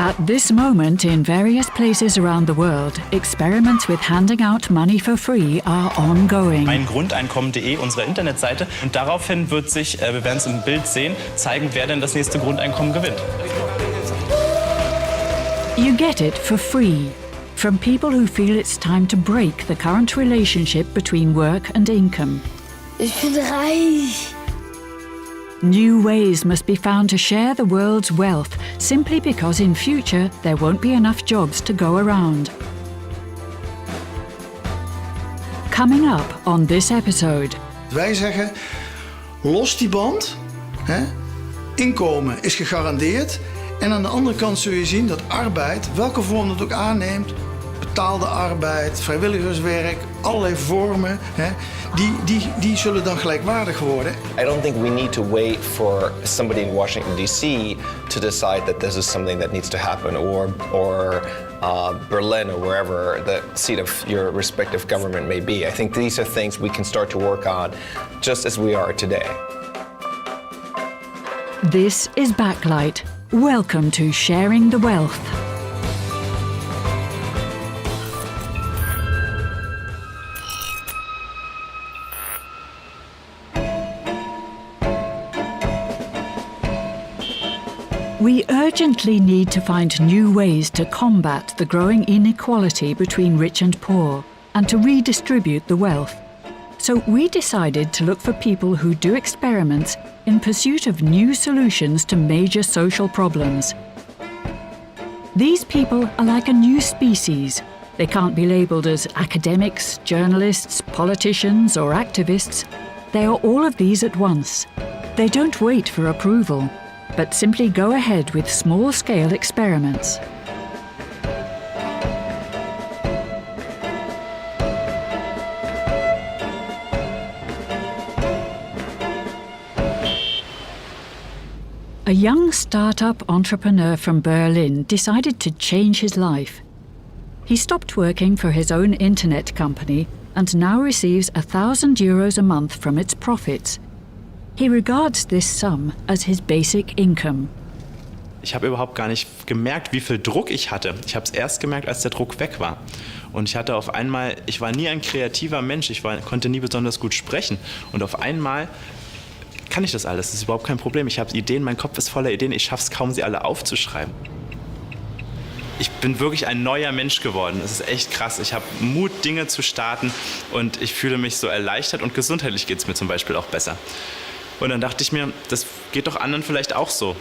At this moment, in various places around the world, experiments with handing out money for free are ongoing. Grundeinkommen.de, unsere Internetseite. Und daraufhin wird sich, wir werden es im Bild sehen, zeigen, wer denn das nächste Grundeinkommen gewinnt. You get it for free from people who feel it's time to break the current relationship between work and income. Ich bin reich. New ways must be found to share the world's wealth, simply because in future there won't be enough jobs to go around. Coming up on this episode. Wij zeggen, los die band. Hè? Inkomen is gegarandeerd. En aan de andere kant zul je zien dat arbeid, welke vorm dat ook aanneemt, betaalde arbeid, vrijwilligerswerk, allerlei vormen, hè, die zullen dan gelijkwaardig worden. I don't think we need to wait for somebody in Washington D.C. to decide that this is something that needs to happen, or Berlin, or wherever the seat of your respective government may be. I think these are things we can start to work on just as we are today. This is Backlight. Welcome to Sharing the Wealth. We urgently need to find new ways to combat the growing inequality between rich and poor, and to redistribute the wealth. So we decided to look for people who do experiments in pursuit of new solutions to major social problems. These people are like a new species. They can't be labelled as academics, journalists, politicians, or activists. They are all of these at once. They don't wait for approval, but simply go ahead with small-scale experiments. A young start-up entrepreneur from Berlin decided to change his life. He stopped working for his own internet company and now receives €1,000 a month from its profits. He regards this sum as his basic income. Ich habe überhaupt gar nicht gemerkt, wie viel Druck ich hatte. Ich habe es erst gemerkt, als der Druck weg war. Und ich hatte auf einmal, ich war nie ein kreativer Mensch, konnte nie besonders gut sprechen. Und auf einmal kann ich das alles, das ist überhaupt kein Problem. Ich habe Ideen, mein Kopf ist voller Ideen, ich schaffe es kaum, sie alle aufzuschreiben. Ich bin wirklich ein neuer Mensch geworden. Es ist echt krass. Ich habe Mut, Dinge zu starten, und ich fühle mich so erleichtert, und gesundheitlich geht es mir zum Beispiel auch besser. Und dann dachte ich mir, das geht doch anderen vielleicht auch so.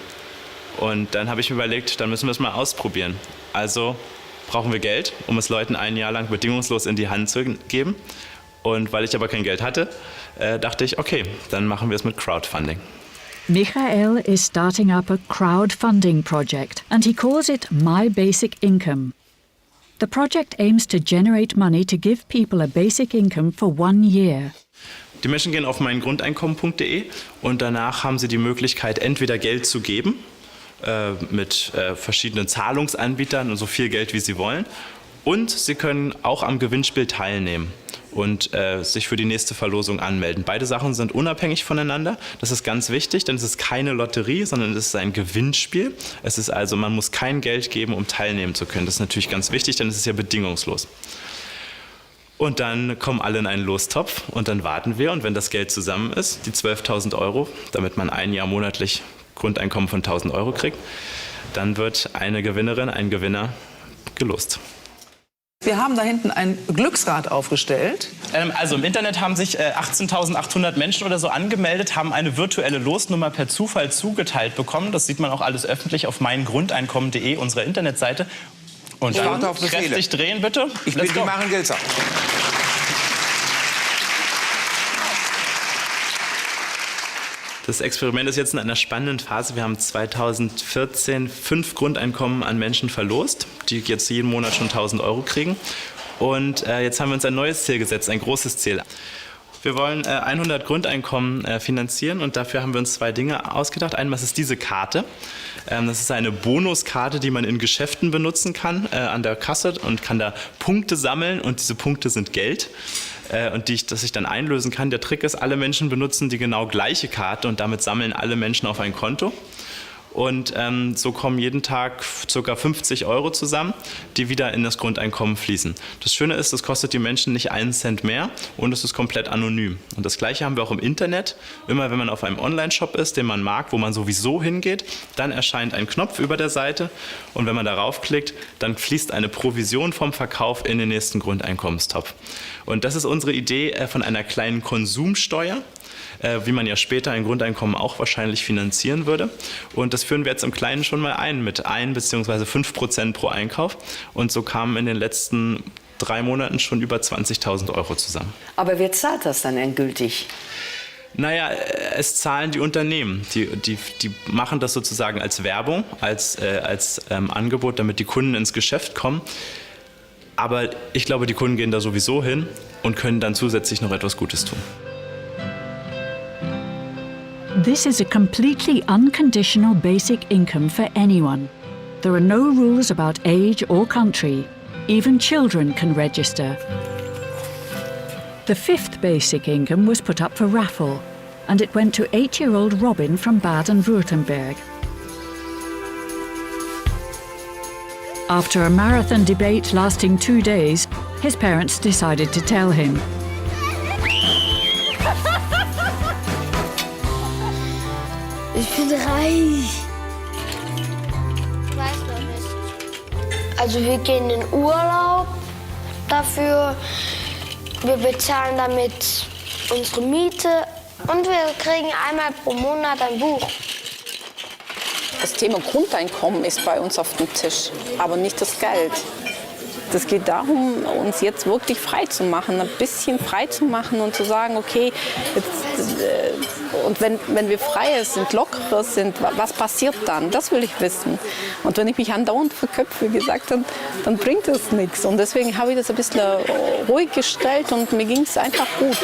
Und dann habe ich mir überlegt, dann müssen wir es mal ausprobieren. Also brauchen wir Geld, um es Leuten ein Jahr lang bedingungslos in die Hand zu geben. Und weil ich aber kein Geld hatte, dachte ich, okay, dann machen wir es mit Crowdfunding. Michael is starting up a crowdfunding project, and he calls it My Basic Income. The project aims to generate money to give people a basic income for 1 year. Die Menschen gehen auf Grundeinkommen.de und danach haben sie die Möglichkeit, entweder Geld zu geben mit verschiedenen Zahlungsanbietern und so viel Geld, wie sie wollen. Und sie können auch am Gewinnspiel teilnehmen und sich für die nächste Verlosung anmelden. Beide Sachen sind unabhängig voneinander. Das ist ganz wichtig, denn es ist keine Lotterie, sondern es ist ein Gewinnspiel. Es ist also, man muss kein Geld geben, um teilnehmen zu können. Das ist natürlich ganz wichtig, denn es ist ja bedingungslos. Und dann kommen alle in einen Lostopf und dann warten wir. Und wenn das Geld zusammen ist, die 12.000 €, damit man ein Jahr monatlich Grundeinkommen von 1.000 € kriegt, dann wird eine Gewinnerin, ein Gewinner gelost. Wir haben da hinten ein Glücksrad aufgestellt. Also im Internet haben sich 18.800 Menschen oder so angemeldet, haben eine virtuelle Losnummer per Zufall zugeteilt bekommen. Das sieht man auch alles öffentlich auf Grundeinkommen.de, unserer Internetseite. Und dann kräftig drehen, bitte. Ich bin die Maren Gelzer. Das Experiment ist jetzt in einer spannenden Phase. Wir haben 2014 5 Grundeinkommen an Menschen verlost, die jetzt jeden Monat schon 1.000 € kriegen. Und jetzt haben wir uns ein neues Ziel gesetzt, ein großes Ziel. Wir wollen 100 Grundeinkommen finanzieren, und dafür haben wir uns 2 Dinge ausgedacht. Einmal ist diese Karte. Das ist eine Bonuskarte, die man in Geschäften benutzen kann, an der Kasse, und kann da Punkte sammeln, und diese Punkte sind Geld. Und dass ich dann einlösen kann. Der Trick ist, alle Menschen benutzen die genau gleiche Karte, und damit sammeln alle Menschen auf ein Konto. Und so kommen jeden Tag ca. 50 € zusammen, die wieder in das Grundeinkommen fließen. Das Schöne ist, es kostet die Menschen nicht einen Cent mehr und es ist komplett anonym. Und das Gleiche haben wir auch im Internet. Immer wenn man auf einem Online-Shop ist, den man mag, wo man sowieso hingeht, dann erscheint ein Knopf über der Seite und wenn man darauf klickt, dann fließt eine Provision vom Verkauf in den nächsten Grundeinkommenstopf. Und das ist unsere Idee von einer kleinen Konsumsteuer, wie man ja später ein Grundeinkommen auch wahrscheinlich finanzieren würde. Und das führen wir jetzt im Kleinen schon mal ein mit 1 bzw. 5% pro Einkauf. Und so kamen in den letzten 3 Monaten schon über 20.000 € zusammen. Aber wer zahlt das dann endgültig? Naja, es zahlen die Unternehmen. Die machen das sozusagen als Werbung, als Angebot, damit die Kunden ins Geschäft kommen. Aber ich glaube, die Kunden gehen da sowieso hin und können dann zusätzlich noch etwas Gutes tun. This is a completely unconditional basic income for anyone. There are no rules about age or country. Even children can register. The 5th basic income was put up for raffle, and it went to 8-year-old Robin from Baden-Württemberg. After a marathon debate lasting 2 days, his parents decided to tell him. Ich bin reich. Ich weiß noch nicht. Also wir gehen in Urlaub dafür. Wir bezahlen damit unsere Miete und wir kriegen einmal pro Monat ein Buch. Das Thema Grundeinkommen ist bei uns auf dem Tisch, aber nicht das Geld. Es geht darum, uns jetzt wirklich frei zu machen, ein bisschen frei zu machen und zu sagen, okay, jetzt, und wenn wir freier sind, lockerer sind, was passiert dann? Das will ich wissen. Und wenn ich mich andauernd verköpfe, wie gesagt, dann bringt es nichts. Und deswegen habe ich das ein bisschen ruhig gestellt und mir ging es einfach gut.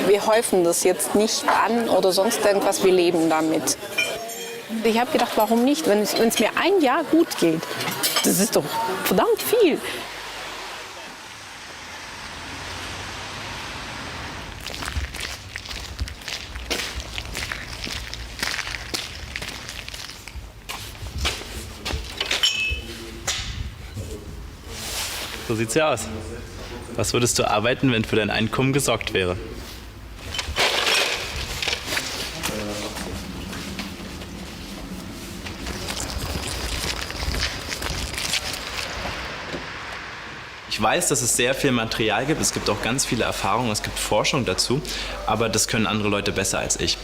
Wir häufen das jetzt nicht an oder sonst irgendwas, wir leben damit. Ich habe gedacht, warum nicht? Wenn es mir ein Jahr gut geht, das ist doch verdammt viel. So sieht's ja aus. Was würdest du arbeiten, wenn für dein Einkommen gesorgt wäre? Ich weiß, dass es sehr viel Material gibt, es gibt auch ganz viele Erfahrungen, es gibt Forschung dazu, aber das können andere Leute besser als ich.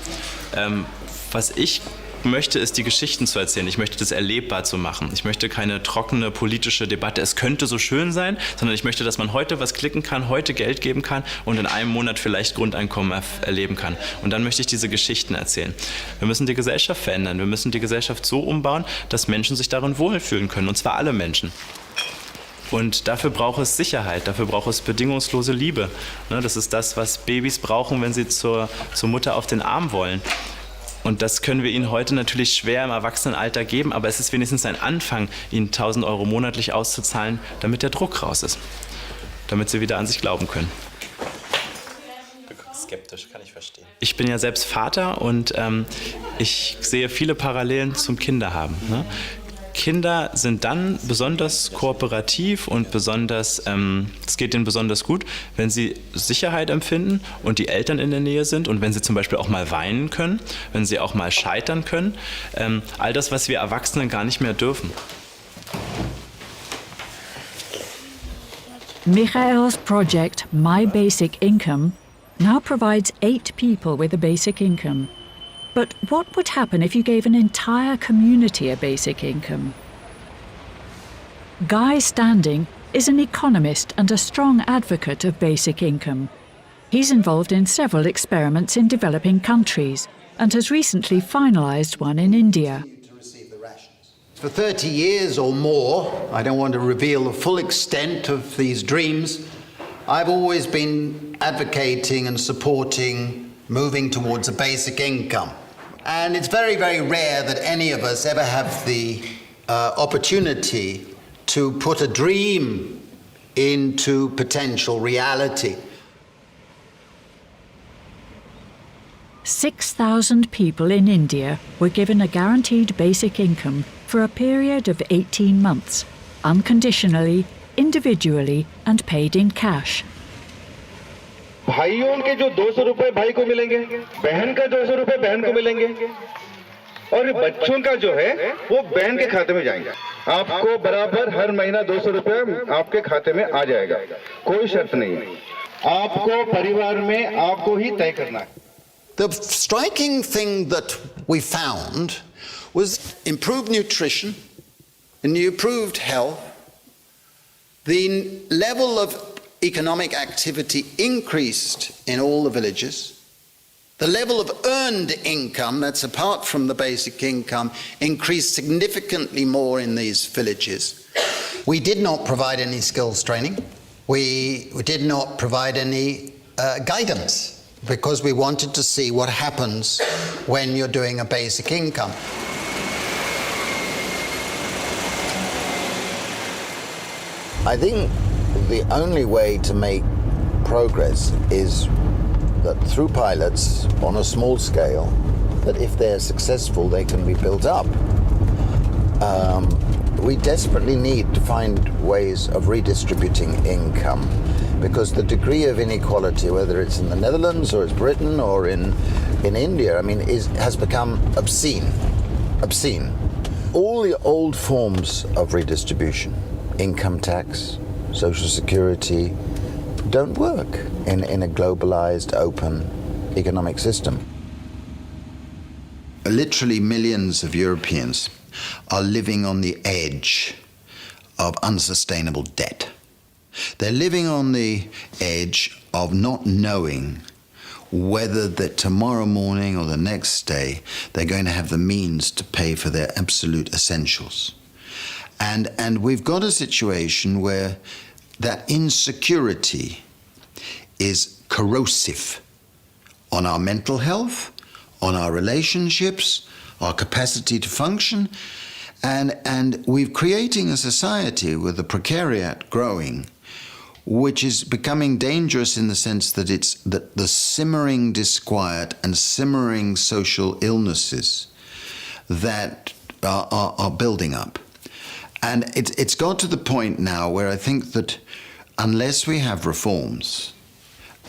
Was ich möchte, ist die Geschichten zu erzählen. Ich möchte das erlebbar zu machen. Ich möchte keine trockene politische Debatte, es könnte so schön sein, sondern ich möchte, dass man heute was klicken kann, heute Geld geben kann und in einem Monat vielleicht Grundeinkommen erleben kann. Und dann möchte ich diese Geschichten erzählen. Wir müssen die Gesellschaft verändern. Wir müssen die Gesellschaft so umbauen, dass Menschen sich darin wohlfühlen können, und zwar alle Menschen. Und dafür braucht es Sicherheit, dafür braucht es bedingungslose Liebe. Das ist das, was Babys brauchen, wenn sie zur Mutter auf den Arm wollen. Und das können wir ihnen heute natürlich schwer im Erwachsenenalter geben, aber es ist wenigstens ein Anfang, ihnen 1.000 € monatlich auszuzahlen, damit der Druck raus ist, damit sie wieder an sich glauben können. Du guckst skeptisch, kann ich verstehen. Ich bin ja selbst Vater und ich sehe viele Parallelen zum Kinderhaben. Ne? Kinder sind dann besonders kooperativ und besonders, es geht ihnen besonders gut, wenn sie Sicherheit empfinden und die Eltern in der Nähe sind und wenn sie zum Beispiel auch mal weinen können, wenn sie auch mal scheitern können. All das, was wir Erwachsenen gar nicht mehr dürfen. Michael's project, My Basic Income, now provides 8 people with a basic income. But what would happen if you gave an entire community a basic income? Guy Standing is an economist and a strong advocate of basic income. He's involved in several experiments in developing countries and has recently finalised one in India. For 30 years or more, I don't want to reveal the full extent of these dreams, I've always been advocating and supporting moving towards a basic income. And it's very, very rare that any of us ever have the opportunity to put a dream into potential reality. 6,000 people in India were given a guaranteed basic income for a period of 18 months, unconditionally, individually, and paid in cash. भाइयों के जो 200 रुपए भाई को मिलेंगे, बहन का 200 रुपए बहन को मिलेंगे, और बच्चों का जो है वो बहन के खाते में जाएंगे. आपको बराबर हर महीना 200 रुपए आपके खाते में आ जाएगा. कोई शर्त नहीं है. आपको परिवार में आपको ही तय करना है. The striking thing that we found was improved nutrition and improved health. The level of economic activity increased in all the villages. The level of earned income, that's apart from the basic income, increased significantly more in these villages. We did not provide any skills training. We did not provide any guidance because we wanted to see what happens when you're doing a basic income. I think the only way to make progress is that through pilots on a small scale, that if they're successful, they can be built up. We desperately need to find ways of redistributing income because the degree of inequality, whether it's in the Netherlands or it's Britain or in India, I mean, has become obscene. Obscene. All the old forms of redistribution, income tax, social security, don't work in a globalized, open economic system. Literally millions of Europeans are living on the edge of unsustainable debt. They're living on the edge of not knowing whether that tomorrow morning or the next day they're going to have the means to pay for their absolute essentials. And we've got a situation where that insecurity is corrosive on our mental health, on our relationships, our capacity to function, and we're creating a society with the precariat growing, which is becoming dangerous in the sense that it's that the simmering disquiet and simmering social illnesses that are building up. And it's got to the point now where I think that unless we have reforms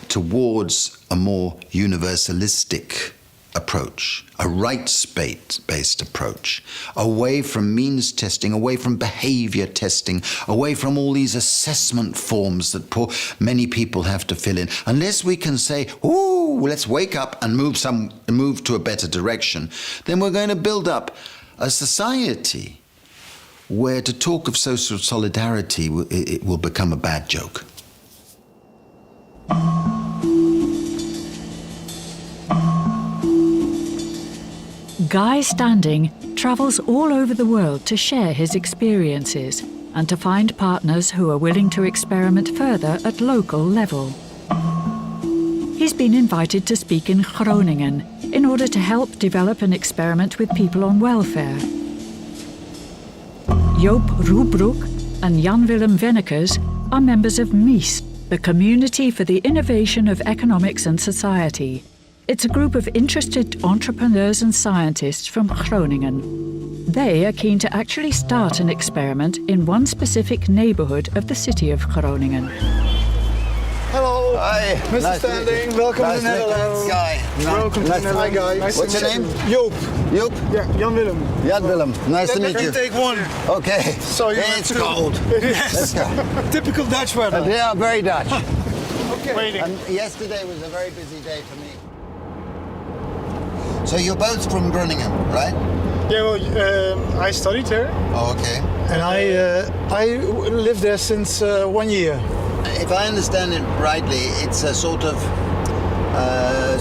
towards a more universalistic approach, a rights-based approach, away from means testing, away from behavior testing, away from all these assessment forms that many people have to fill in, unless we can say, ooh, let's wake up and move to a better direction, then we're going to build up a society where to talk of social solidarity, it will become a bad joke. Guy Standing travels all over the world to share his experiences and to find partners who are willing to experiment further at local level. He's been invited to speak in Groningen in order to help develop an experiment with people on welfare. Joop Roebroek and Jan-Willem Wennekes are members of MIES, the Community for the Innovation of Economics and Society. It's a group of interested entrepreneurs and scientists from Groningen. They are keen to actually start an experiment in one specific neighbourhood of the city of Groningen. Hello. Hi. Mr. Nice Standing, welcome to the Netherlands. Guy. Welcome to the Netherlands. Hi, Guy. What's your name? Joop. Joop? Yeah, Jan-Willem. Jan-Willem. Nice to meet you. Take one. Okay. So you It's have to- cold. Yes. Let's go. Typical Dutch weather. Yeah, very Dutch. Okay. Waiting. And yesterday was a very busy day for me. So you're both from Groningen, right? Yeah, well, I studied there. Oh, okay. And I lived there since 1 year. If I understand it rightly, it's a sort of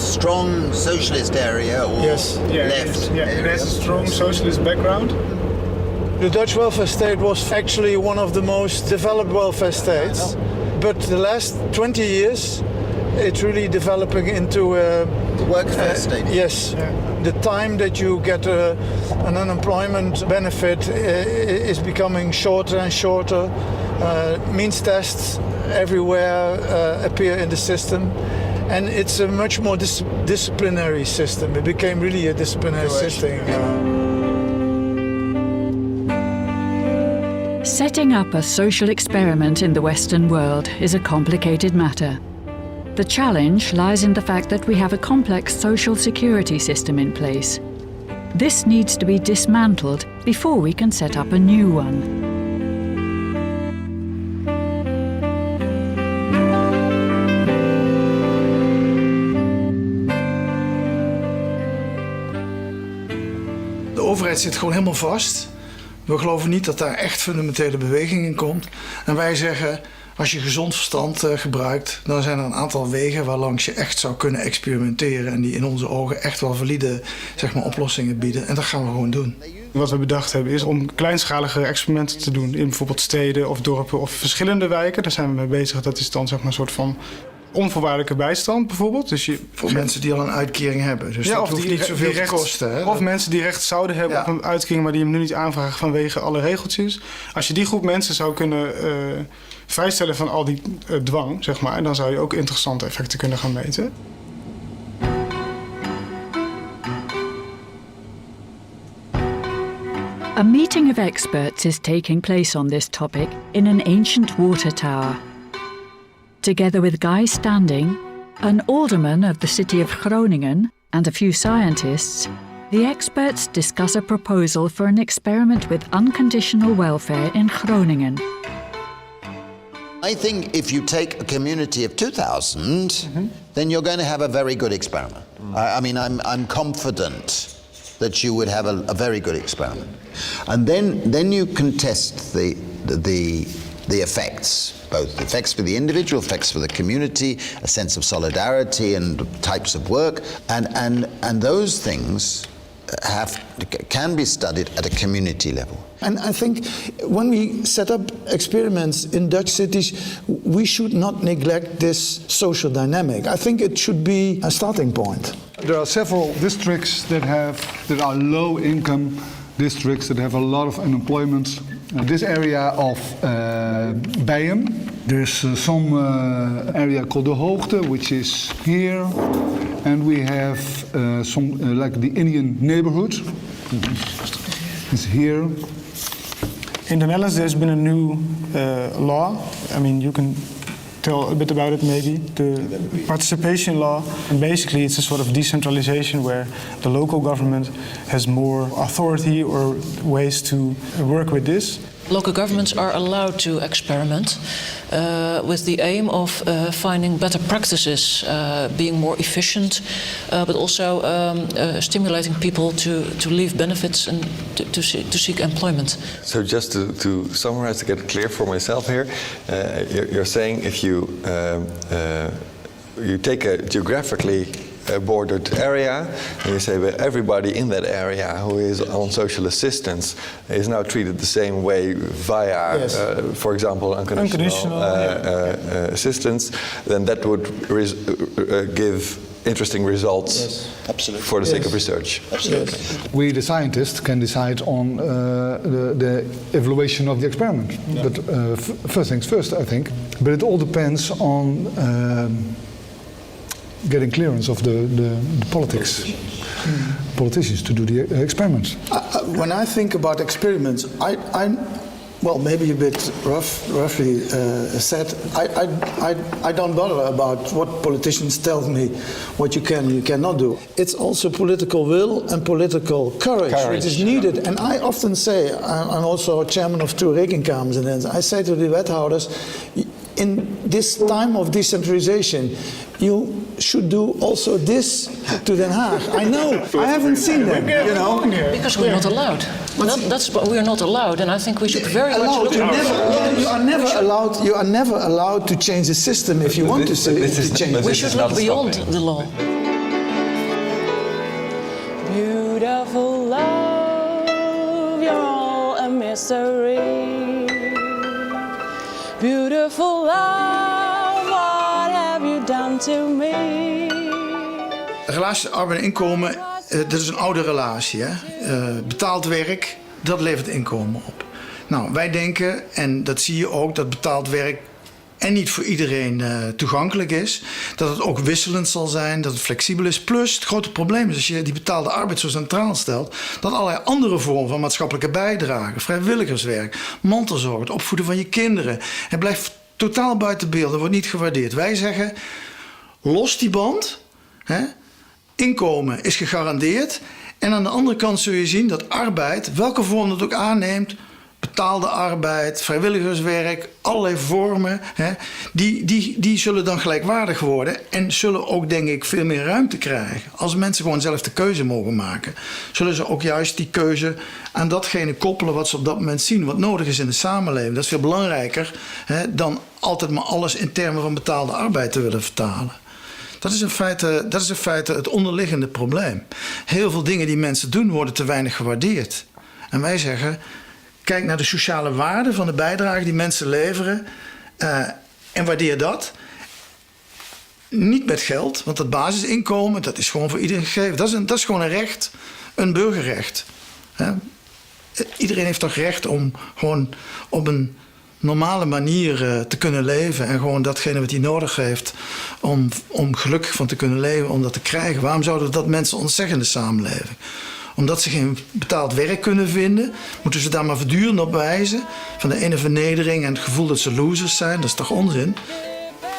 strong socialist area or Yes. left Yeah, it area. has a strong socialist background. The Dutch welfare state was actually one of the most developed welfare states. But the last 20 years, it's really developing into a Workfare state. Yes. Yeah. The time that you get an unemployment benefit is becoming shorter and shorter. Means tests everywhere appear in the system. And it's a much more disciplinary system. It became really a disciplinary system. Setting up a social experiment in the Western world is a complicated matter. The challenge lies in the fact that we have a complex social security system in place. This needs to be dismantled before we can set up a new one. De overheid zit gewoon helemaal vast. We geloven niet dat daar echt fundamentele beweging in komt. En wij zeggen, als je gezond verstand gebruikt, dan zijn er een aantal wegen waarlangs je echt zou kunnen experimenteren en die in onze ogen echt wel valide, zeg maar, oplossingen bieden. En dat gaan we gewoon doen. Wat we bedacht hebben is om kleinschalige experimenten te doen in bijvoorbeeld steden of dorpen of verschillende wijken. Daar zijn we mee bezig. Dat is dan zeg maar een soort van onvoorwaardelijke bijstand bijvoorbeeld. Dus voor mensen die al een uitkering hebben. Dus ja, dat of hoeft niet zoveel te kosten. Hè? Of mensen die recht zouden hebben op een uitkering, maar die hem nu niet aanvragen vanwege alle regeltjes. Als je die groep mensen zou kunnen vrijstellen van al die dwang, zeg maar, dan zou je ook interessante effecten kunnen gaan meten. A meeting of experts is taking place on this topic in an ancient water tower. Together with Guy Standing, an alderman of the city of Groningen, and a few scientists, the experts discuss a proposal for an experiment with unconditional welfare in Groningen. I think if you take a community of 2,000, then you're going to have a very good experiment. I mean, I'm confident that you would have a very good experiment. And then you can test the effects, both the effects for the individual, effects for the community, a sense of solidarity and types of work, and those things can be studied at a community level. And I think when we set up experiments in Dutch cities, we should not neglect this social dynamic. I think it should be a starting point. There are several districts that are low income districts that have a lot of unemployment. This area of Bijen, there's some area called the Hoogte, which is here, and we have some like the Indian neighborhood. It's here. In the Netherlands, there's been a new law. I mean, you can tell a bit about it maybe, the participation law. And basically it's a sort of decentralization where the local government has more authority or ways to work with this. Local governments are allowed to experiment with the aim of finding better practices, being more efficient, but also stimulating people to leave benefits and to seek employment. So just to summarize, to get it clear for myself here, you're saying if you take a geographically bordered area, and you say that everybody in that area who is on social assistance is now treated the same way via, yes, for example, unconditional assistance, then that would give interesting results, yes, absolutely, for the sake of research. Absolutely. Yes. We, the scientists, can decide on the evaluation of the experiment. Yeah. But first things first, I think. But it all depends on getting clearance of the politicians to do the experiments. When I think about experiments, well, maybe a bit roughly said, I don't bother about what politicians tell me, what you can and you cannot do. It's also political will and political courage. Which is needed. And I often say, I'm also chairman of two rekenkamers, and I say to the wethouders, in this time of decentralization, you should do also this to Den Haag. I know, I haven't seen them, you know. Because we're not allowed. That's what we're not allowed, and I think we should very much look at it. You are never allowed to change the system if you want to change. We should look beyond the law. Beautiful love, you're all a mystery. Beautiful love, what have you done to me? Relatie arbeid en inkomen, dat is een oude relatie. Hè? Betaald werk, dat levert inkomen op. Nou, wij denken, en dat zie je ook, dat betaald werk en niet voor iedereen toegankelijk is. Dat het ook wisselend zal zijn, dat het flexibel is. Plus, het grote probleem is als je die betaalde arbeid zo centraal stelt, dat allerlei andere vormen van maatschappelijke bijdrage, vrijwilligerswerk, mantelzorg, het opvoeden van je kinderen, het blijft totaal buiten beeld, dat wordt niet gewaardeerd. Wij zeggen, los die band, hè? Inkomen is gegarandeerd. En aan de andere kant zul je zien dat arbeid, welke vorm dat ook aanneemt, betaalde arbeid, vrijwilligerswerk, allerlei vormen, hè, die zullen dan gelijkwaardig worden en zullen ook, denk ik, veel meer ruimte krijgen. Als mensen gewoon zelf de keuze mogen maken, zullen ze ook juist die keuze aan datgene koppelen wat ze op dat moment zien, wat nodig is in de samenleving. Dat is veel belangrijker, hè, dan altijd maar alles in termen van betaalde arbeid te willen vertalen. Dat is in feite het onderliggende probleem. Heel veel dingen die mensen doen worden te weinig gewaardeerd. En wij zeggen, kijk naar de sociale waarde van de bijdrage die mensen leveren en waardeer dat. Niet met geld, want dat basisinkomen, dat is gewoon voor iedereen gegeven. Dat is gewoon een recht, een burgerrecht. Iedereen heeft toch recht om gewoon op een normale manier te kunnen leven en gewoon datgene wat hij nodig heeft om gelukkig van te kunnen leven, om dat te krijgen. Waarom zouden dat mensen ontzeggen in de samenleving? Omdat ze geen betaald werk kunnen vinden, moeten ze daar maar voortdurend op wijzen. Van de ene vernedering en het gevoel dat ze losers zijn, dat is toch onzin?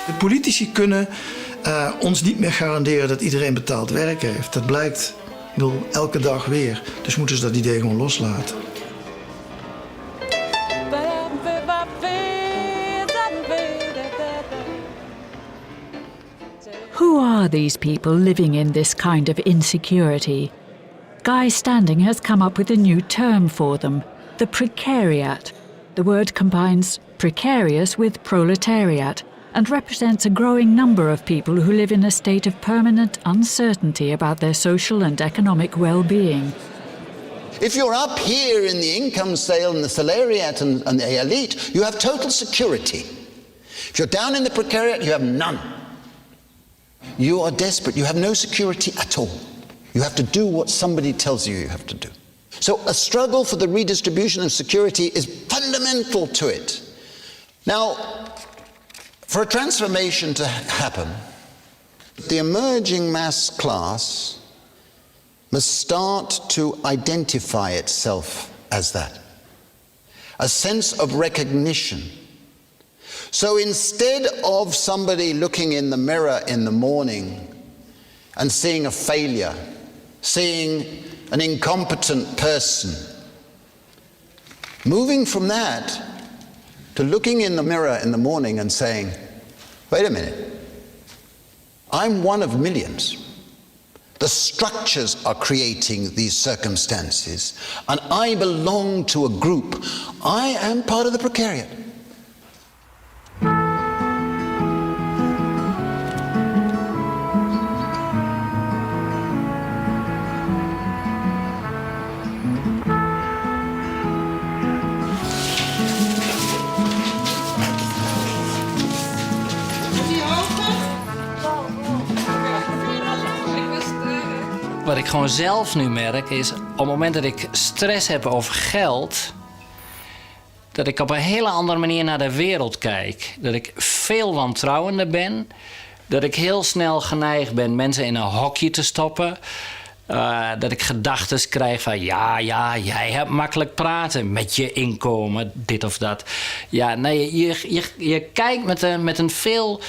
De politici kunnen ons niet meer garanderen dat iedereen betaald werk heeft. Dat blijkt, ik bedoel, elke dag weer. Dus moeten ze dat idee gewoon loslaten. Who are these people living in this kind of insecurity? Guy Standing has come up with a new term for them, the precariat. The word combines precarious with proletariat and represents a growing number of people who live in a state of permanent uncertainty about their social and economic well-being. If you're up here in the income scale and the salariat and the elite, you have total security. If you're down in the precariat, you have none. You are desperate. You have no security at all. You have to do what somebody tells you have to do. So a struggle for the redistribution of security is fundamental to it. Now, for a transformation to happen, the emerging mass class must start to identify itself as that. A sense of recognition. So instead of somebody looking in the mirror in the morning and seeing a failure, seeing an incompetent person, moving from that to looking in the mirror in the morning and saying, wait a minute, I'm one of millions. The structures are creating these circumstances, and I belong to a group. I am part of the precariat. Wat ik gewoon zelf nu merk is, op het moment dat ik stress heb over geld, dat ik op een hele andere manier naar de wereld kijk. Dat ik veel wantrouwender ben. Dat ik heel snel geneigd ben mensen in een hokje te stoppen. Dat ik gedachten krijg van ja, jij hebt makkelijk praten met je inkomen, dit of dat. Ja, nee, je kijkt met een veel,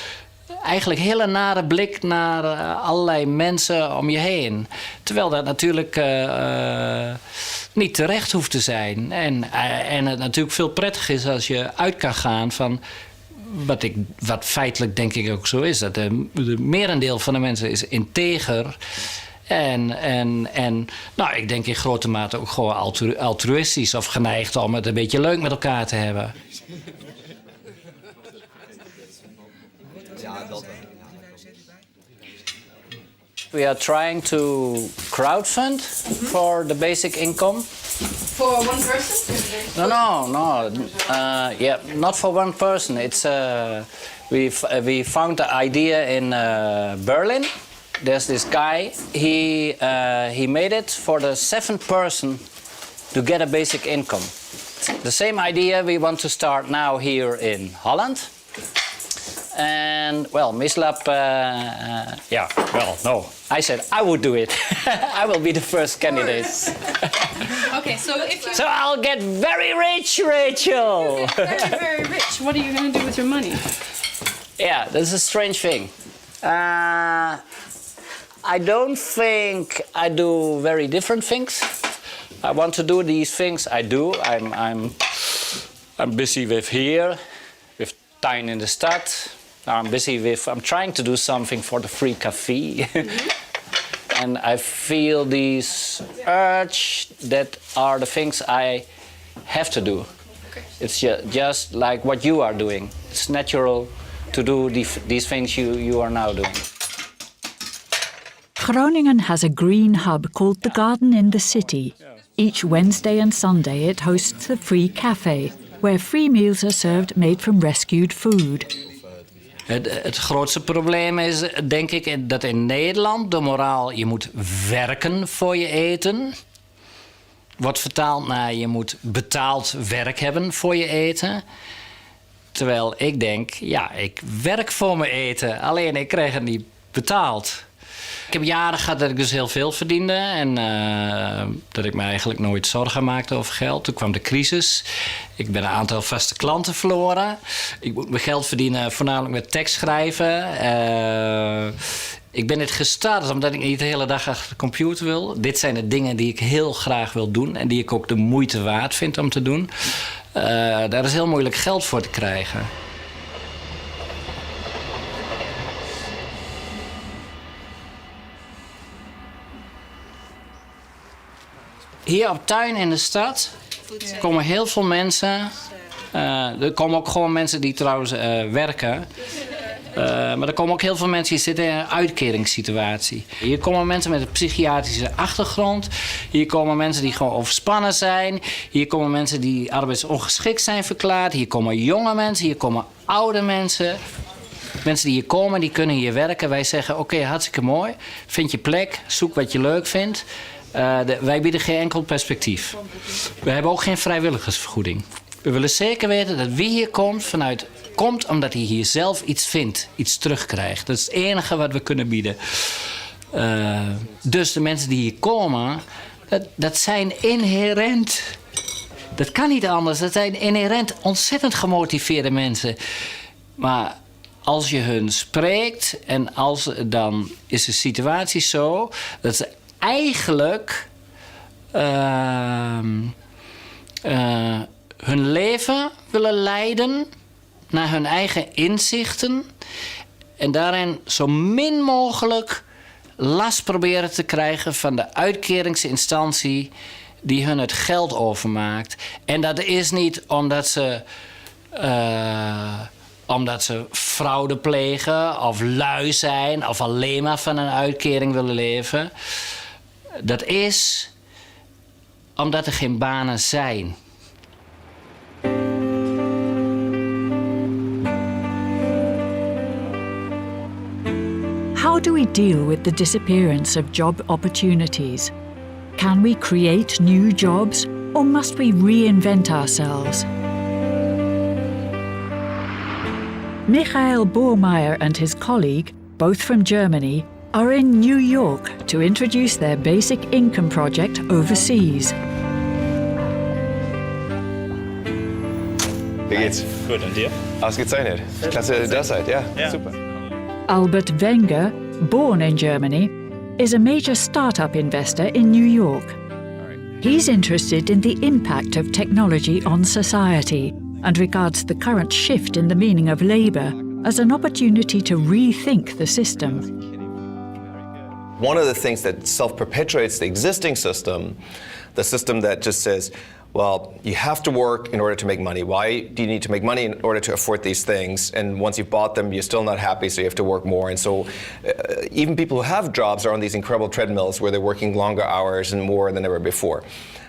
eigenlijk hele nare blik naar allerlei mensen om je heen. Terwijl dat natuurlijk niet terecht hoeft te zijn. En het natuurlijk veel prettiger is als je uit kan gaan van wat feitelijk denk ik ook zo is. Dat de merendeel van de mensen is integer. En nou, ik denk in grote mate ook gewoon altruïstisch of geneigd om het een beetje leuk met elkaar te hebben. We are trying to crowdfund for the basic income. For one person? No. Yeah, not for one person. It's we found the idea in Berlin. There's this guy. He made it for the 7th person to get a basic income. The same idea we want to start now here in Holland. And, well, mislap, no. I said I would do it. I will be the first candidate. Okay, so if you... So I'll get very rich, Rachel. You get very, very rich. What are you going to do with your money? Yeah, that's a strange thing. I don't think I do very different things. I want to do these things. I do. I'm busy with here, with tuin in de stad. I'm trying to do something for the free cafe. And I feel these urge that are the things I have to do. Okay. It's just like what you are doing. It's natural to do these things you are now doing. Groningen has a green hub called the Garden in the City. Each Wednesday and Sunday it hosts a free cafe, where free meals are served made from rescued food. Het grootste probleem is, denk ik, dat in Nederland de moraal... je moet werken voor je eten. Wordt vertaald naar je moet betaald werk hebben voor je eten. Terwijl ik denk, ja, ik werk voor mijn eten. Alleen ik krijg het niet betaald. Ik heb jaren gehad dat ik dus heel veel verdiende. En dat ik me eigenlijk nooit zorgen maakte over geld. Toen kwam de crisis. Ik ben een aantal vaste klanten verloren. Ik moet mijn geld verdienen voornamelijk met tekst schrijven. Ik ben dit gestart omdat ik niet de hele dag achter de computer wil. Dit zijn de dingen die ik heel graag wil doen. En die ik ook de moeite waard vind om te doen. Daar is heel moeilijk geld voor te krijgen. Hier op tuin in de stad komen heel veel mensen. Er komen ook gewoon mensen die trouwens werken. Maar er komen ook heel veel mensen die zitten in een uitkeringssituatie. Hier komen mensen met een psychiatrische achtergrond. Hier komen mensen die gewoon overspannen zijn. Hier komen mensen die arbeidsongeschikt zijn verklaard. Hier komen jonge mensen, hier komen oude mensen. Mensen die hier komen, die kunnen hier werken. Wij zeggen, oké, hartstikke mooi. Vind je plek, zoek wat je leuk vindt. Wij bieden geen enkel perspectief. We hebben ook geen vrijwilligersvergoeding. We willen zeker weten dat wie hier komt omdat hij hier zelf iets vindt, iets terugkrijgt. Dat is het enige wat we kunnen bieden. Dus de mensen die hier komen, dat zijn inherent... Dat kan niet anders. Dat zijn inherent ontzettend gemotiveerde mensen. Maar als je hun spreekt en dan is de situatie zo dat ze eigenlijk hun leven willen leiden naar hun eigen inzichten en daarin zo min mogelijk last proberen te krijgen van de uitkeringsinstantie die hun het geld overmaakt. En dat is niet omdat ze fraude plegen of lui zijn of alleen maar van een uitkering willen leven. Dat is omdat er geen banen zijn. How do we deal with the disappearance of job opportunities? Can we create new jobs, or must we reinvent ourselves? Michael Bormeier and his colleague, both from Germany, are in New York to introduce their basic income project overseas. Wie geht's? Gut, und dir? Ausgezeichnet. Klasse, dass ihr da seid. Ja, super. Albert Wenger, born in Germany, is a major startup investor in New York. He's interested in the impact of technology on society and regards the current shift in the meaning of labour as an opportunity to rethink the system. One of the things that self-perpetuates the existing system, the system that just says, well, you have to work in order to make money. Why do you need to make money in order to afford these things? And once you've bought them, you're still not happy, so you have to work more. And so even people who have jobs are on these incredible treadmills where they're working longer hours and more than ever before.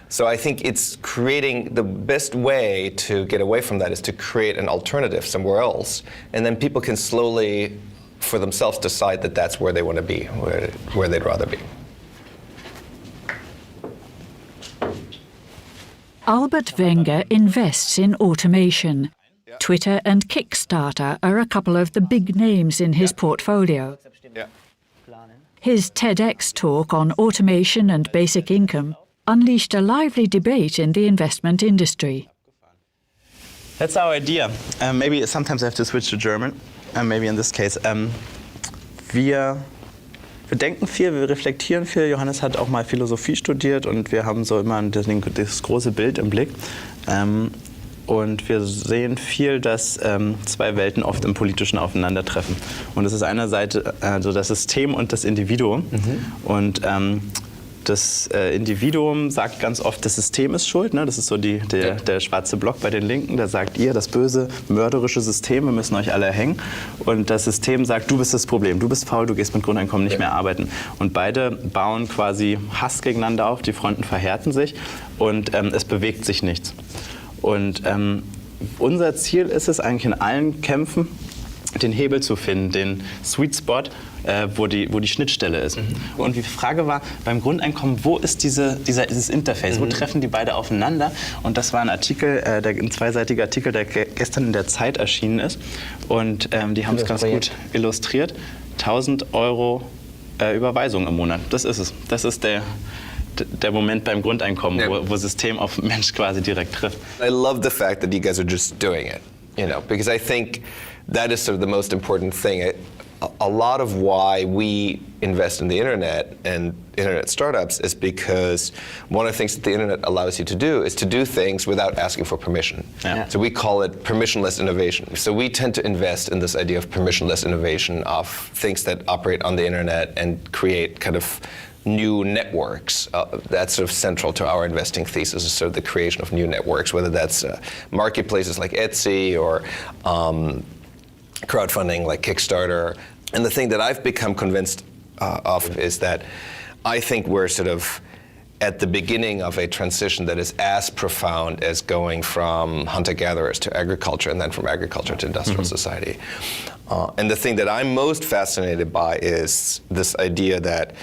So I think it's creating the best way to get away from that is to create an alternative somewhere else. And then people can slowly, for themselves, decide that that's where they want to be, where they'd rather be. Albert Wenger invests in automation. Twitter and Kickstarter are a couple of the big names in his portfolio. His TEDx talk on automation and basic income unleashed a lively debate in the investment industry. That's our idea. Maybe sometimes I have to switch to German. Maybe in this case. Wir denken viel, wir reflektieren viel. Johannes hat auch mal Philosophie studiert und wir haben so immer das große Bild im Blick. Und wir sehen viel, dass zwei Welten oft im Politischen aufeinandertreffen. Und das ist einerseits also das System und das Individuum. Und das Individuum sagt ganz oft, das System ist schuld. Ne? Das ist so der schwarze Block bei den Linken. Der sagt, ihr, das böse, mörderische System, wir müssen euch alle hängen. Und das System sagt, du bist das Problem, du bist faul, du gehst mit Grundeinkommen nicht mehr arbeiten. Und beide bauen quasi Hass gegeneinander auf, die Fronten verhärten sich und es bewegt sich nichts. Und unser Ziel ist es eigentlich in allen Kämpfen, den Hebel zu finden, den Sweet Spot, wo die Schnittstelle ist. Und die Frage war, beim Grundeinkommen, wo ist dieses Interface, wo treffen die beide aufeinander? Und das war ein Artikel, ein zweiseitiger Artikel, der gestern in der Zeit erschienen ist. Und die haben es ganz gut illustriert. 1.000 € Überweisung im Monat, das ist es. Das ist der Moment beim Grundeinkommen, wo System auf Mensch quasi direkt trifft. I love the fact that you guys are just doing it, because I think that is sort of the most important thing. A lot of why we invest in the internet and internet startups is because one of the things that the internet allows you to do is to do things without asking for permission. So we call it permissionless innovation. So we tend to invest in this idea of permissionless innovation, of things that operate on the internet and create kind of new networks. That's sort of central to our investing thesis, is sort of the creation of new networks, whether that's marketplaces like Etsy or crowdfunding like Kickstarter. And the thing that I've become convinced of is that I think we're sort of at the beginning of a transition that is as profound as going from hunter-gatherers to agriculture and then from agriculture to industrial society. And the thing that I'm most fascinated by is this idea that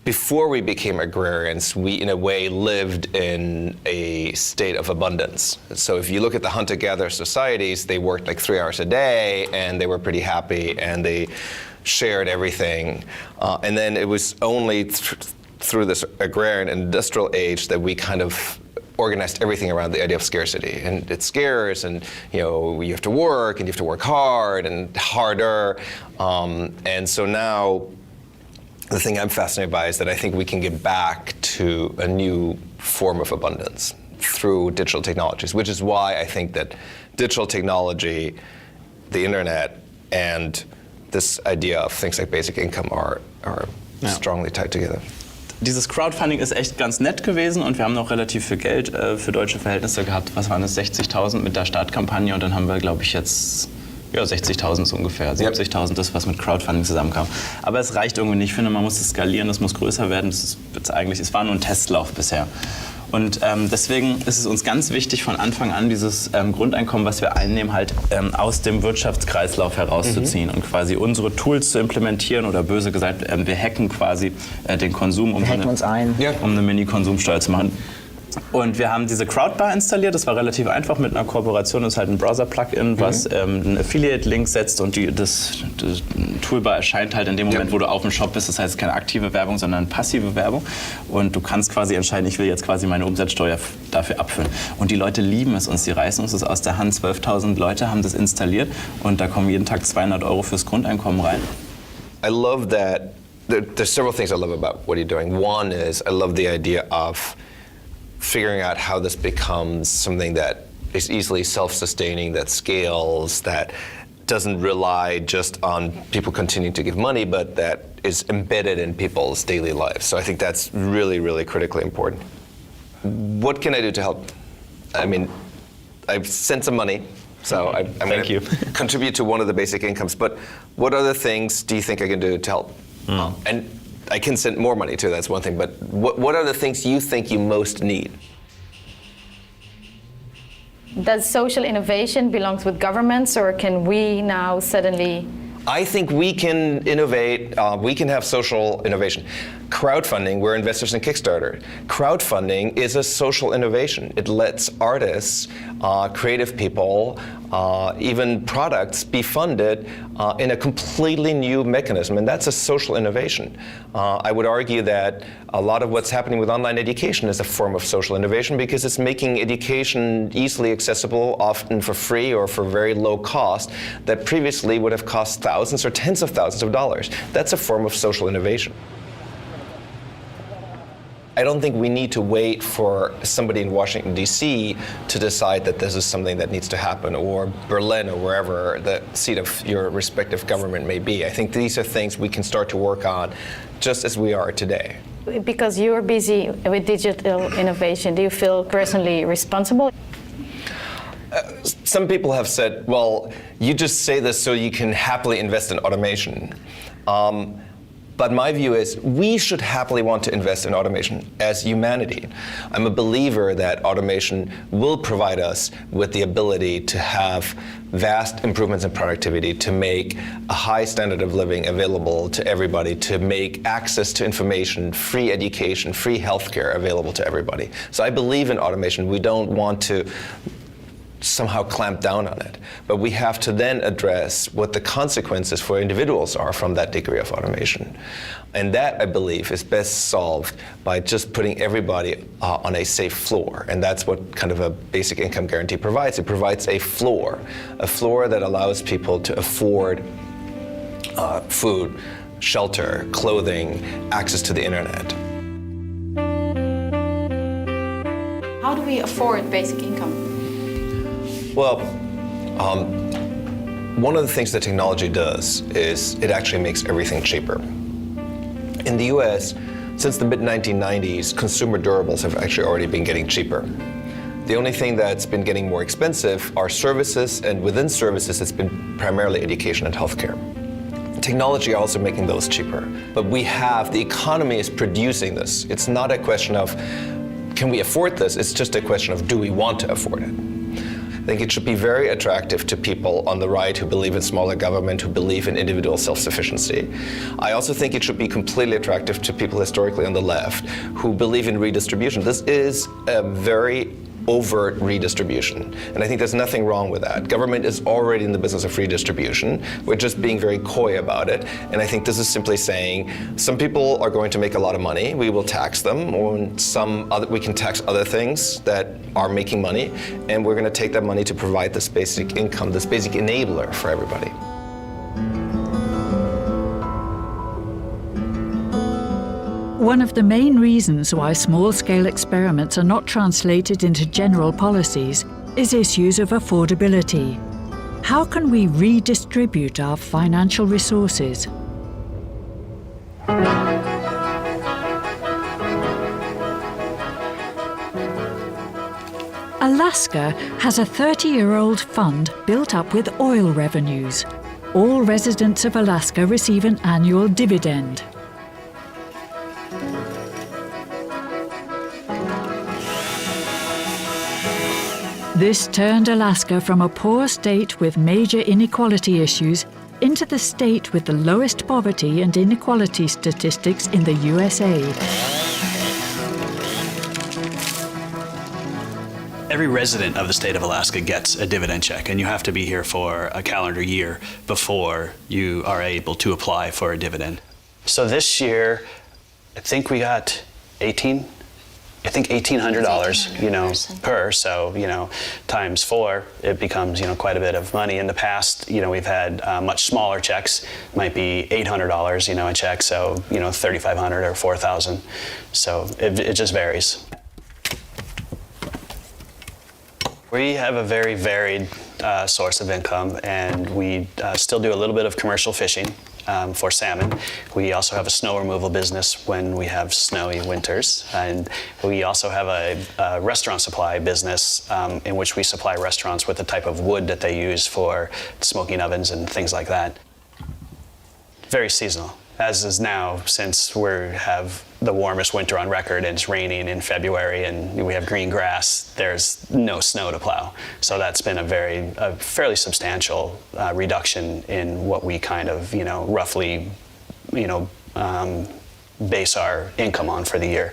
before we became agrarians, we in a way lived in a state of abundance. So if you look at the hunter-gatherer societies, they worked like 3 hours a day and they were pretty happy and they shared everything. And then it was only through this agrarian and industrial age that we kind of organized everything around the idea of scarcity. And it's scarce, and you have to work, and you have to work hard and harder. And so now, the thing I'm fascinated by is that I think we can get back to a new form of abundance through digital technologies, which is why I think that digital technology, the internet, and this idea of things like basic income are strongly tied together. Dieses Crowdfunding ist echt ganz nett gewesen und wir haben noch relativ viel Geld für deutsche Verhältnisse gehabt. Was waren es, 60.000 mit der Startkampagne, und dann haben wir, glaube ich, jetzt 60.000 so ungefähr, 70.000, das, was mit Crowdfunding zusammenkam. Aber es reicht irgendwie nicht. Ich finde, man muss es skalieren, es muss größer werden. Es war nur ein Testlauf bisher. Und deswegen ist es uns ganz wichtig, von Anfang an dieses Grundeinkommen, was wir einnehmen, halt aus dem Wirtschaftskreislauf herauszuziehen und quasi unsere Tools zu implementieren, oder böse gesagt, wir hacken quasi den Konsum, um eine Mini-Konsumsteuer zu machen. Und wir haben diese Crowdbar installiert, das war relativ einfach mit einer Kooperation, das ist halt ein Browser-Plugin, was einen Affiliate-Link setzt, und das Toolbar erscheint halt in dem Moment, wo du auf dem Shop bist. Das heißt, keine aktive Werbung, sondern passive Werbung, und du kannst quasi entscheiden, ich will jetzt quasi meine Umsatzsteuer dafür abführen. Und die Leute lieben es uns, die reißen uns das aus der Hand. 12.000 Leute haben das installiert und da kommen jeden Tag 200 € fürs Grundeinkommen rein. I love that. There's several things I love about what you're doing. One is I love the idea of figuring out how this becomes something that is easily self-sustaining, that scales, that doesn't rely just on people continuing to give money, but that is embedded in people's daily lives. So I think that's really, really critically important. What can I do to help? I mean, I've sent some money, so I'm going to contribute to one of the basic incomes, but what other things do you think I can do to help? And I can send more money too, that's one thing, but what are the things you think you most need? Does social innovation belong with governments, or can we now suddenly? I think we can innovate, we can have social innovation. Crowdfunding, we're investors in Kickstarter. Crowdfunding is a social innovation. It lets artists, creative people, even products be funded in a completely new mechanism, and that's a social innovation. I would argue that a lot of what's happening with online education is a form of social innovation because it's making education easily accessible, often for free or for very low cost, that previously would have cost thousands or tens of thousands of dollars. That's a form of social innovation. I don't think we need to wait for somebody in Washington, D.C. to decide that this is something that needs to happen, or Berlin, or wherever the seat of your respective government may be. I think these are things we can start to work on just as we are today. Because you're busy with digital innovation, do you feel personally responsible? Some people have said, well, you just say this so you can happily invest in automation. But my view is we should happily want to invest in automation as humanity. I'm a believer that automation will provide us with the ability to have vast improvements in productivity, to make a high standard of living available to everybody, to make access to information, free education, free healthcare available to everybody. So I believe in automation. We don't want to somehow clamp down on it. But we have to then address what the consequences for individuals are from that degree of automation. And that, I believe, is best solved by just putting everybody on a safe floor. And that's what kind of a basic income guarantee provides. It provides a floor that allows people to afford food, shelter, clothing, access to the internet. How do we afford basic income? Well, one of the things that technology does is it actually makes everything cheaper. In the US, since the mid-1990s, consumer durables have actually already been getting cheaper. The only thing that's been getting more expensive are services, and within services, it's been primarily education and healthcare. Technology are also making those cheaper. But the economy is producing this. It's not a question of, can we afford this? It's just a question of, do we want to afford it? I think it should be very attractive to people on the right who believe in smaller government, who believe in individual self-sufficiency. I also think it should be completely attractive to people historically on the left who believe in redistribution. This is a very overt redistribution, and I think there's nothing wrong with that. Government is already in the business of redistribution. We're just being very coy about it, and I think this is simply saying some people are going to make a lot of money, we will tax them, or we can tax other things that are making money, and we're going to take that money to provide this basic income, this basic enabler for everybody. One of the main reasons why small-scale experiments are not translated into general policies is issues of affordability. How can we redistribute our financial resources? Alaska has a 30-year-old fund built up with oil revenues. All residents of Alaska receive an annual dividend. This turned Alaska from a poor state with major inequality issues into the state with the lowest poverty and inequality statistics in the USA. Every resident of the state of Alaska gets a dividend check, and you have to be here for a calendar year before you are able to apply for a dividend. So this year, I think we got $1,800, per, so, times 4, it becomes, quite a bit of money. In the past, we've had much smaller checks, might be $800, a check, so, $3,500 or $4,000. So it just varies. We have a very varied source of income, and we still do a little bit of commercial fishing for salmon. We also have a snow removal business when we have snowy winters, and we also have a restaurant supply business in which we supply restaurants with the type of wood that they use for smoking ovens and things like that. Very seasonal, as is now, since we have the warmest winter on record and it's raining in February and we have green grass, there's no snow to plow. So that's been a fairly substantial reduction in what we kind of, roughly, base our income on for the year.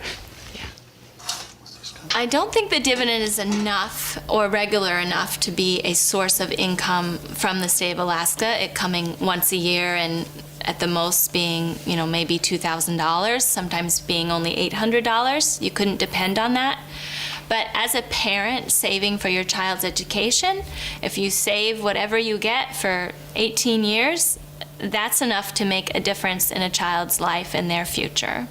I don't think the dividend is enough or regular enough to be a source of income from the state of Alaska, it coming once a year and at the most being, maybe $2,000, sometimes being only $800. You couldn't depend on that. But as a parent saving for your child's education, if you save whatever you get for 18 years, that's enough to make a difference in a child's life and their future.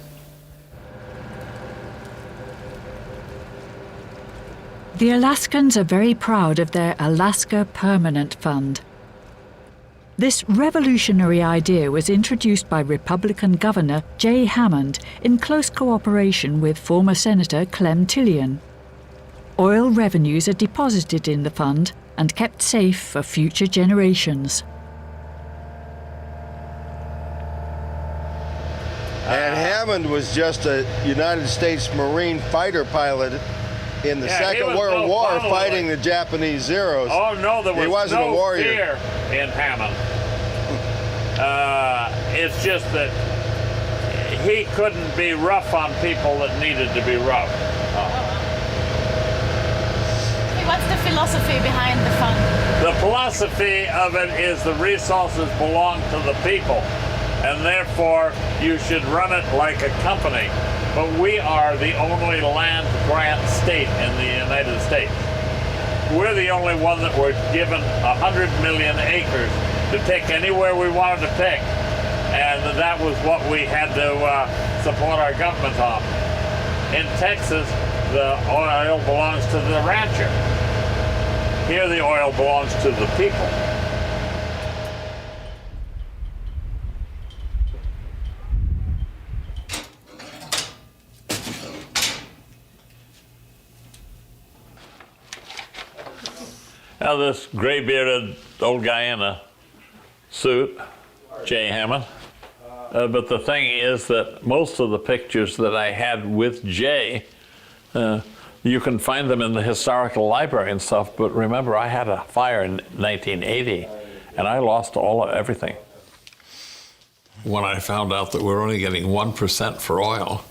The Alaskans are very proud of their Alaska Permanent Fund. This revolutionary idea was introduced by Republican Governor Jay Hammond in close cooperation with former Senator Clem Tillion. Oil revenues are deposited in the fund and kept safe for future generations. And Hammond was just a United States Marine fighter pilot in the Second World War fighting the Japanese Zeros. Oh, no, there was he wasn't no a warrior. fear in Hammond. It's just that he couldn't be rough on people that needed to be rough. What's the philosophy behind the fund? The philosophy of it is the resources belong to the people, and therefore you should run it like a company. But we are the only land grant state in the United States. We're the only one that were given 100 million acres to pick anywhere we wanted to pick. And that was what we had to support our government on. In Texas, the oil belongs to the rancher. Here the oil belongs to the people. Now this gray-bearded old guy in a suit, Jay Hammond. But the thing is that most of the pictures that I had with Jay, you can find them in the historical library and stuff, but remember I had a fire in 1980 and I lost everything. When I found out that we were only getting 1% for oil,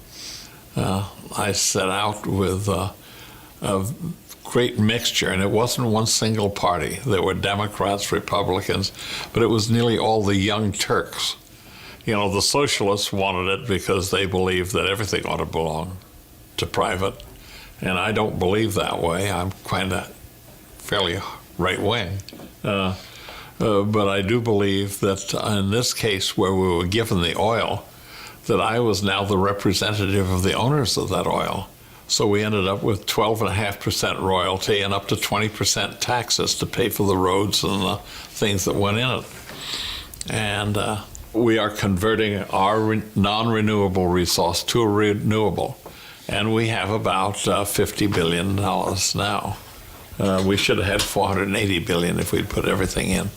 I set out with a great mixture, and it wasn't one single party. There were Democrats, Republicans, but it was nearly all the Young Turks. The socialists wanted it because they believed that everything ought to belong to private, and I don't believe that way. I'm kind of fairly right-wing. But I do believe that in this case where we were given the oil, that I was now the representative of the owners of that oil. So we ended up with 12.5% royalty and up to 20% taxes to pay for the roads and the things that went in it. And we are converting our non-renewable resource to a renewable. And we have about $50 billion now. We should have had $480 billion if we'd put everything in.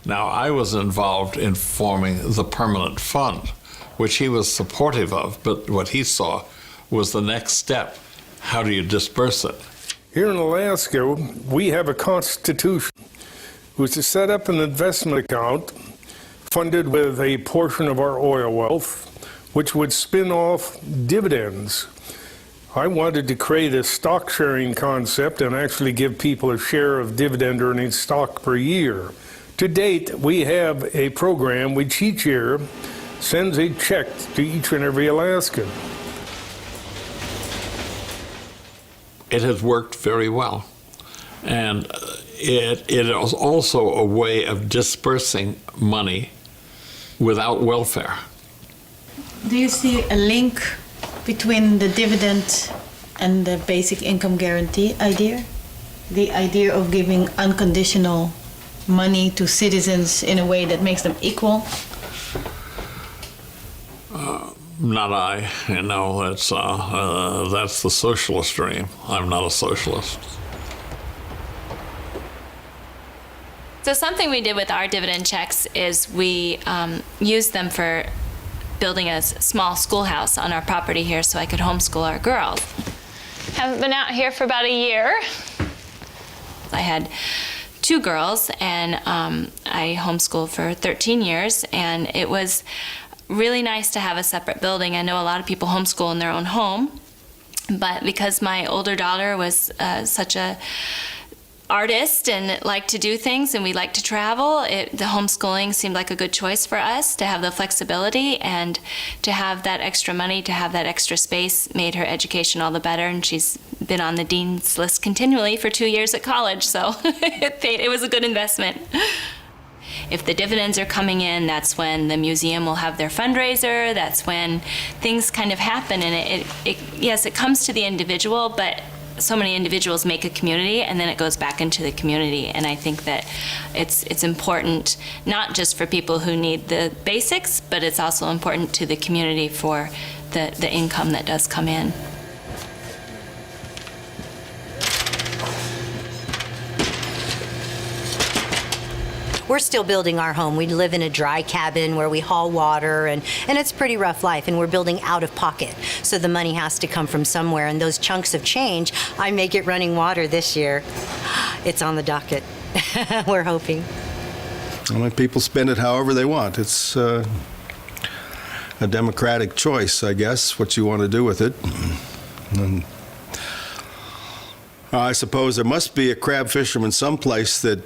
Now, I was involved in forming the permanent fund, which he was supportive of, but what he saw was the next step. How do you disperse it? Here in Alaska, we have a constitution which is to set up an investment account funded with a portion of our oil wealth, which would spin off dividends. I wanted to create a stock sharing concept and actually give people a share of dividend earning stock per year. To date, we have a program which each year sends a check to each and every Alaskan. It has worked very well. And it is also a way of dispersing money without welfare. Do you see a link between the dividend and the basic income guarantee idea? The idea of giving unconditional money to citizens in a way that makes them equal? Not I. That's the socialist dream. I'm not a socialist. So something we did with our dividend checks is we used them for building a small schoolhouse on our property here so I could homeschool our girls. Haven't been out here for about a year. I had 2 girls and I homeschooled for 13 years, and it was really nice to have a separate building. I know a lot of people homeschool in their own home, but because my older daughter was such a artist and liked to do things and we liked to travel, the homeschooling seemed like a good choice for us to have the flexibility and to have that extra money, to have that extra space made her education all the better, and she's been on the dean's list continually for 2 years at college, so it was a good investment. If the dividends are coming in, that's when the museum will have their fundraiser, that's when things kind of happen, and yes, it comes to the individual, but so many individuals make a community, and then it goes back into the community. And I think that it's important not just for people who need the basics, but it's also important to the community for the income that does come in. We're still building our home. We live in a dry cabin where we haul water, and it's a pretty rough life, and we're building out of pocket. So the money has to come from somewhere, and those chunks of change, I may get running water this year. It's on the docket. We're hoping. I mean, people spend it however they want. It's a democratic choice, I guess, what you want to do with it. And I suppose there must be a crab fisherman someplace that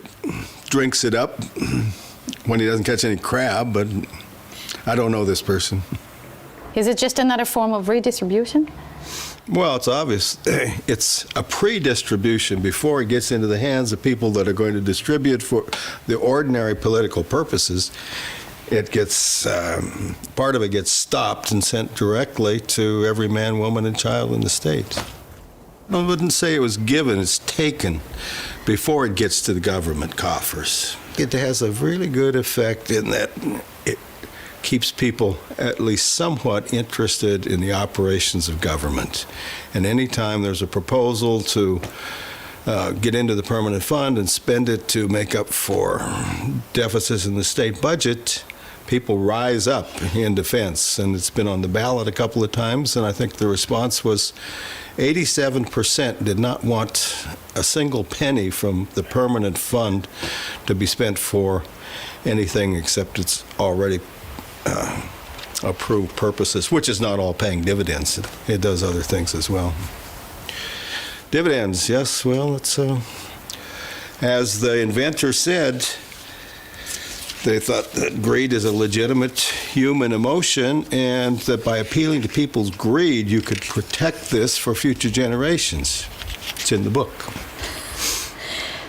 drinks it up when he doesn't catch any crab, but I don't know this person. Is it just another form of redistribution? Well, it's obvious. It's a pre-distribution before it gets into the hands of people that are going to distribute for the ordinary political purposes. It gets, part of it gets stopped and sent directly to every man, woman, and child in the state. I wouldn't say it was given, it's taken before it gets to the government coffers. It has a really good effect in that it keeps people at least somewhat interested in the operations of government. And anytime there's a proposal to get into the permanent fund and spend it to make up for deficits in the state budget, people rise up in defense. And it's been on the ballot a couple of times, and I think the response was 87% did not want a single penny from the permanent fund to be spent for anything except its already approved purposes, which is not all paying dividends. It does other things as well. Dividends, yes, well, it's as the inventor said, they thought that greed is a legitimate human emotion, and that by appealing to people's greed, you could protect this for future generations. It's in the book.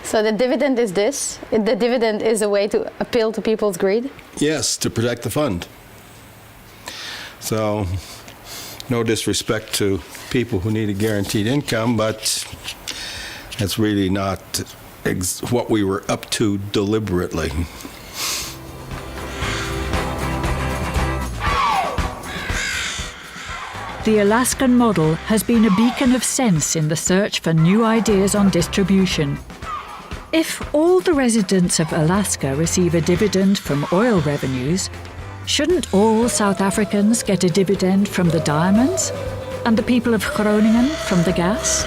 So the dividend is this? The dividend is a way to appeal to people's greed? Yes, to protect the fund. So, no disrespect to people who need a guaranteed income, but that's really not what we were up to deliberately. The Alaskan model has been a beacon of sense in the search for new ideas on distribution. If all the residents of Alaska receive a dividend from oil revenues, shouldn't all South Africans get a dividend from the diamonds? And the people of Groningen from the gas?